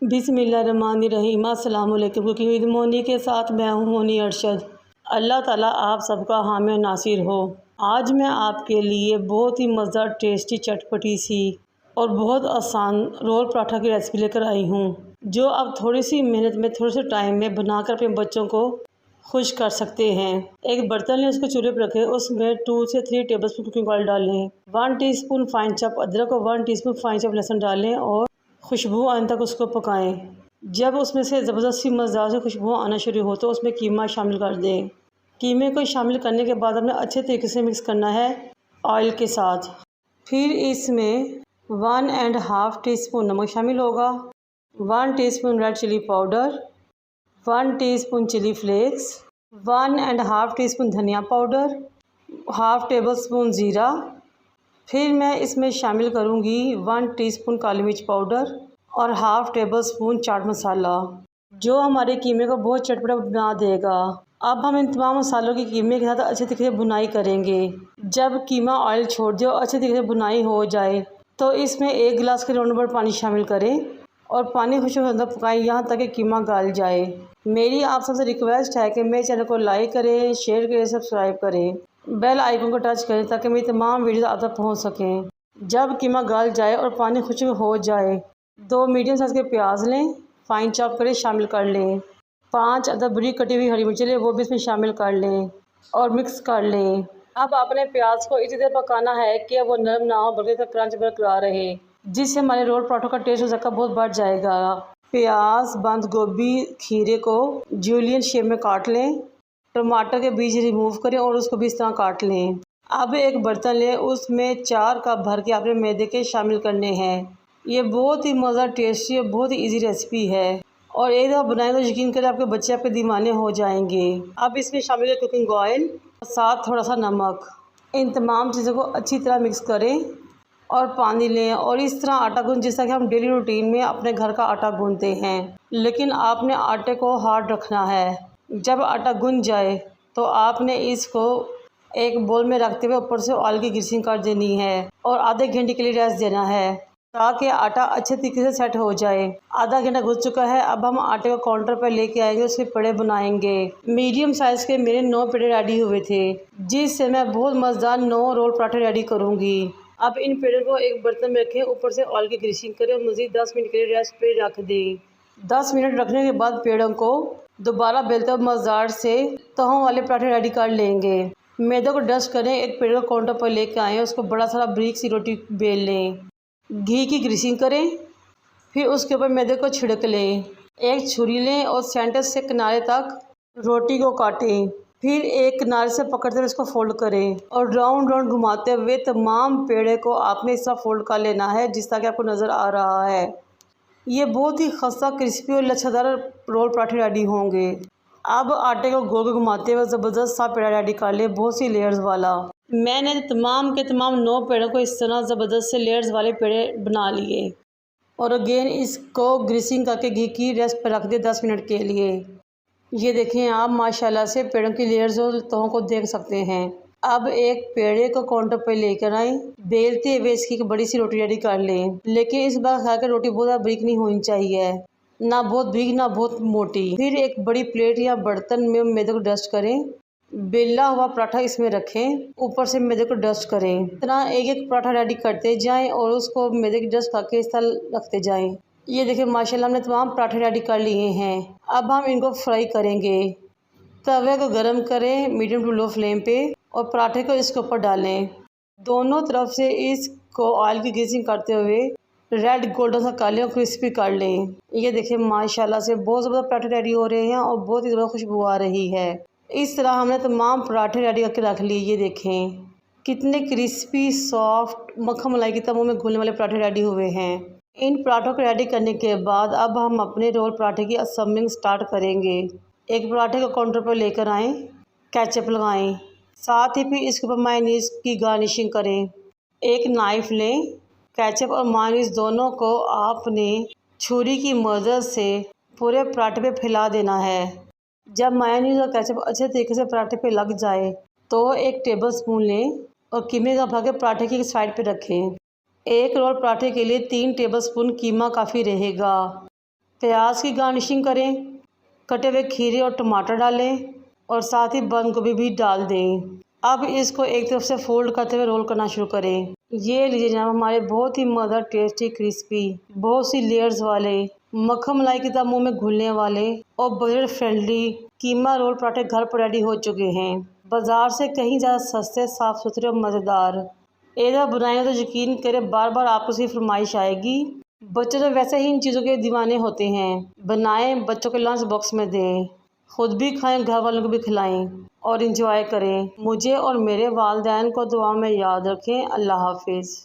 बिस्मिल्लाहिर्रहमानिर्रहीम। अस्सलाम वालेकुम। कुकिंग विद मोनी के साथ मैं हूँ मोनी अरशद। अल्लाह ताला आप सबका हामी नासिर हो। आज मैं आपके लिए बहुत ही मज़ेदार टेस्टी चटपटी सी और बहुत आसान रोल पराठा की रेसिपी लेकर आई हूँ, जो आप थोड़ी सी मेहनत में थोड़े से टाइम में बनाकर अपने बच्चों को खुश कर सकते हैं। एक बर्तन लें, उसको चूल्हे पर रखें, उसमें 2 से 3 टेबलस्पून कुकिंग ऑयल डालें, 1 टीस्पून फाइन चॉप अदरक और 1 टीस्पून फाइन चॉप लहसुन डालें और खुशबू आने तक उसको पकाएं। जब उसमें से ज़बरदस्त सी मज़ेदार से खुशबू आना शुरू हो तो उसमें कीमा शामिल कर दें। कीमे को शामिल करने के बाद हमने अच्छे तरीके से मिक्स करना है ऑयल के साथ। फिर इसमें 1.5 टीस्पून नमक शामिल होगा, 1 teaspoon red chilli powder, 1 teaspoon chilli flakes, 1.5 teaspoon धनिया पाउडर, हाफ़ टेबल स्पून ज़ीरा। फिर मैं इसमें शामिल करूंगी 1 टीस्पून काली मिर्च पाउडर और half table spoon chaat masala, जो हमारे कीमे को बहुत चटपटा बना देगा। अब हम इन तमाम मसालों की कीमे के साथ अच्छे तरीके से भुनाई करेंगे। जब कीमा ऑयल छोड़ दे और अच्छे तरीके से भुनाई हो जाए तो इसमें 1 गिलास के राउंड पर पानी शामिल करें और पानी खुशबू अंदर पकाएं यहाँ तक कि कीमा गल जाए। मेरी आप सबसे रिक्वेस्ट है कि मेरे चैनल को लाइक करें, शेयर करें, सब्सक्राइब करें, बेल आइकन को टच करें ताकि मेरी तमाम वीडियो आप तक पहुँच सकें। जब कीमा गल जाए और पानी खुशक हो जाए, 2 मीडियम साइज़ के प्याज लें, फाइन चॉप करें, शामिल कर लें। 5 अदद बड़ी कटी हुई हरी मिर्च लें, वो भी इसमें शामिल कर लें और मिक्स कर लें। अब अपने प्याज को इसी तरह पकाना है कि वो नरम ना हो बल्कि क्रंच बरकरार रहे, जिससे हमारे रोल पराठों का टेस्ट उसका बहुत बढ़ जाएगा। प्याज, बंद गोभी, खीरे को जूलियन शेप में काट लें, टमाटर के बीज रिमूव करें और उसको भी इस तरह काट लें। अब एक बर्तन लें, उसमें 4 कप भर के आपने मैदे के शामिल करने हैं। ये बहुत ही मज़ेदार, टेस्टी और बहुत ही इजी रेसिपी है और एक दफ़ा बनाएं तो यकीन करें आपके बच्चे आपके दीवाने हो जाएंगे। अब इसमें शामिल है कुकिंग ऑयल और साथ थोड़ा सा नमक। इन तमाम चीज़ों को अच्छी तरह मिक्स करें और पानी लें और इस तरह आटा गूंद जैसा कि हम डेली रूटीन में अपने घर का आटा गूंदते हैं, लेकिन आपने आटे को हार्ड रखना है। जब आटा गूंद जाए तो आपने इसको एक बोल में रखते हुए ऊपर से ऑयल की ग्रीसिंग कर देनी है और आधे घंटे के लिए रेस्ट देना है ताकि आटा अच्छे तरीके से सेट हो जाए। आधा घंटा गुजर चुका है। अब हम आटे को काउंटर पर लेके आएंगे, उसके पेड़े बनाएंगे। मीडियम साइज़ के मेरे 9 पेड़े रेडी हुए थे, जिससे मैं बहुत मज़ेदार 9 रोल पराठे रेडी करूँगी। अब इन पेड़ों को एक बर्तन में रखें, ऊपर से ऑयल की ग्रीसिंग करें और मज़ीद 10 मिनट के लिए रेस्ट पे रख दें। 10 मिनट रखने के बाद पेड़ों को दोबारा बेलते हुए मज़ेदार से तहों वाले पराठे रेडी कर लेंगे। मैदे को डस्ट करें, एक पेड़ को काउंटर पर लेकर आएँ, उसको बड़ा सारा ब्रिक सी रोटी बेल लें, घी की ग्रीसिंग करें, फिर उसके ऊपर मैदे को छिड़क लें। एक छुरी लें और सेंटर से किनारे तक रोटी को काटें, फिर एक किनारे से पकड़ते हुए इसको फोल्ड करें और राउंड राउंड घुमाते हुए तमाम पेड़े को आपने इस तरह फोल्ड कर लेना है जिस तरह कि आपको नज़र आ रहा है। ये बहुत ही खस्ता, क्रिस्पी और लच्छेदार रोल पराठे रेडी होंगे। अब आटे को गोल घुमाते हुए ज़बरदस्त सा पेड़ा रेडी कर ले, बहुत सी लेयर्स वाला। मैंने तमाम के तमाम 9 पेड़ों को इस तरह ज़बरदस्त से लेयर्स वाले पेड़े बना लिए और अगेन इसको ग्रीसिंग करके घी की रेस्ट पर रख दिए 10 मिनट के लिए। ये देखें आप, माशाल्लाह से पेड़ों की लेयर्स और तहों को देख सकते हैं। अब एक पेड़े को काउंटर पर लेकर आए, बेलते हुए इसकी एक बड़ी सी रोटी रेडी कर लें, लेकिन इस बार खा कर रोटी बहुत ज़्यादा बारीक नहीं होनी चाहिए, ना बहुत बारीक ना बहुत मोटी। फिर एक बड़ी प्लेट या बर्तन में मैदे को डस्ट करें, बेला हुआ पराठा इसमें रखें, ऊपर से मैदे को डस्ट करें। इस तरह एक एक पराठा रेडी करते जाएं और उसको मैदे की डस्ट करके इस तरह रखते जाएं। ये देखिए माशाल्लाह हमने तमाम पराठे रेडी कर लिए हैं। अब हम इनको फ्राई करेंगे। तवे को गरम करें मीडियम टू लो फ्लेम पे और पराठे को इसके ऊपर डालें। दोनों तरफ से इसको ऑयल की ग्रीसिंग करते हुए रेड गोल्डन सा काले और क्रिस्पी कर लें। ये देखिए माशाल्लाह से बहुत ज़बरदस्त पराठे रेडी हो रहे हैं और बहुत ही ज़बरदस्त खुशबू आ रही है। इस तरह हमने तमाम पराठे रेडी करके रख लिए। ये देखें कितने क्रिस्पी, सॉफ्ट, मक्खन मलाई की तरह मुँह में घुलने वाले पराठे रेडी हुए हैं। इन पराठों को रेडी करने के बाद अब हम अपने रोल पराठे की असेंबलिंग स्टार्ट करेंगे। एक पराठे को काउंटर पर लेकर आएँ, केचप लगाएं, साथ ही फिर इसके ऊपर मायोनीज़ की गार्निशिंग करें। एक नाइफ़ लें, केचप और मायोनीज़ दोनों को आपने छुरी की मदद से पूरे पराठे पे फैला देना है। जब मायोनीज़ और केचप अच्छे तरीके से पराठे पे लग जाए तो एक टेबल स्पून लें और कीमे का भाग पराठे की साइड पे रखें। एक रोल पराठे के लिए 3 टेबल स्पून कीमा काफ़ी रहेगा। प्याज की गार्निशिंग करें, कटे हुए खीरे और टमाटर डालें और साथ ही बंद गोभी भी डाल दें। अब इसको एक तरफ से फोल्ड करते हुए रोल करना शुरू करें। ये लीजिए जनाब हमारे बहुत ही मज़ेदार टेस्टी क्रिस्पी बहुत सी लेयर्स वाले मक्खन मलाई की तरह मुँह में घुलने वाले और बजट फ्रेंडली कीमा रोल पराठे घर पर रेडी हो चुके हैं। बाज़ार से कहीं ज़्यादा सस्ते, साफ़ सुथरे और मज़ेदार। एक बार बनाएंगे तो यकीन करें बार बार आपको इसकी फरमाइश आएगी। बच्चे तो वैसे ही इन चीज़ों के दीवाने होते हैं। बनाएं, बच्चों के लंच बॉक्स में दें, खुद भी खाएं, घर वालों को भी खिलाएं और इंजॉय करें। मुझे और मेरे वालिदैन को दुआ में याद रखें। अल्लाह हाफिज़।